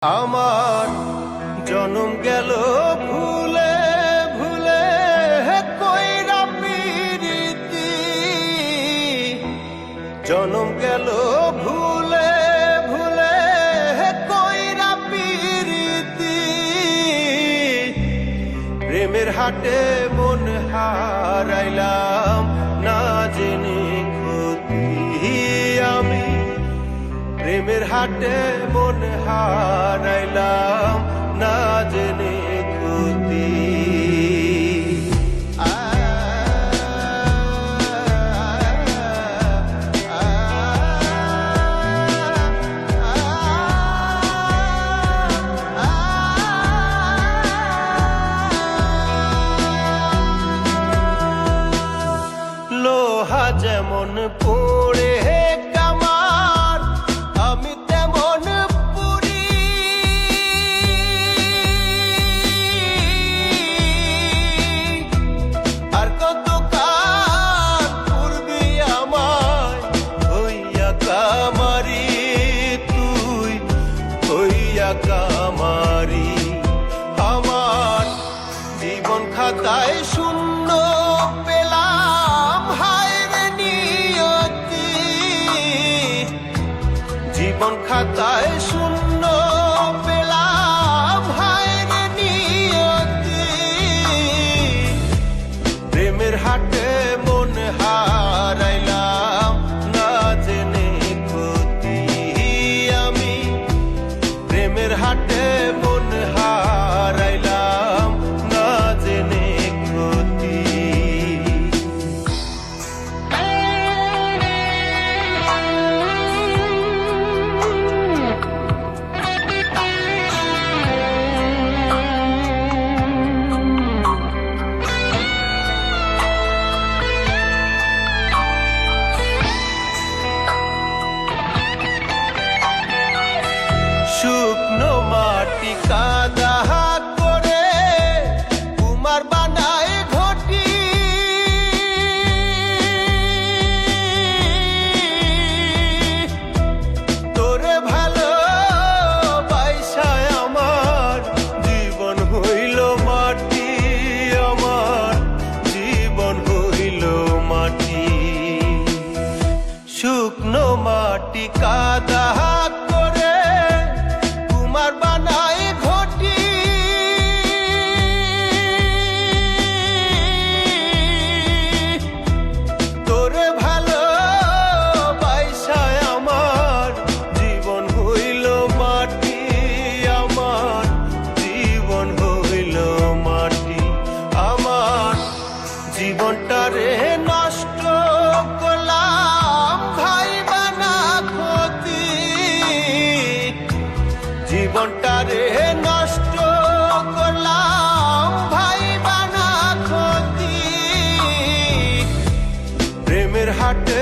আমার জনম গেল ভুলে ভুলে কইরা পিরিতি, জনম গেল ভুলে ভুলে কইরা পিরিতি, প্রেমের হাটে মন হারাইলাম না জেনে ক্ষতি আমি, প্রেমের হাটে মন হারাইলাম না জেনে ক্ষতি। লোহা যেমন পড়ে কামারি, আমার জীবন খাতায় শূন্য পেলাম হায়রে নিয়তি, জীবন খাতায় শূন্য পেলাম হায়রে নিয়তি, প্রেমের হাটে মন হারাইলাম না জেনে ক্ষতি আমি, প্রেমের হাটে মন হারাইলাম না জেনে ক্ষতি। শুকনো মাটি কাদা করে কুমার বানায় ঘটি, তোরে ভালো বাইসায় আমার জীবন হইল মাটি, আমার জীবন হইল মাটি। শুকনো মাটি কাদা বানায় ঘটি, তোরে ভালো বাইসায় আমার জীবন হইল মাটি, আমার জীবন হইল মাটি। আমার জীবনটারে নষ্ট করলাম ভাইবা না ক্ষতি, জীবনটারে নষ্ট করলাম ভাইবা না ক্ষতি, প্রেমের হাটে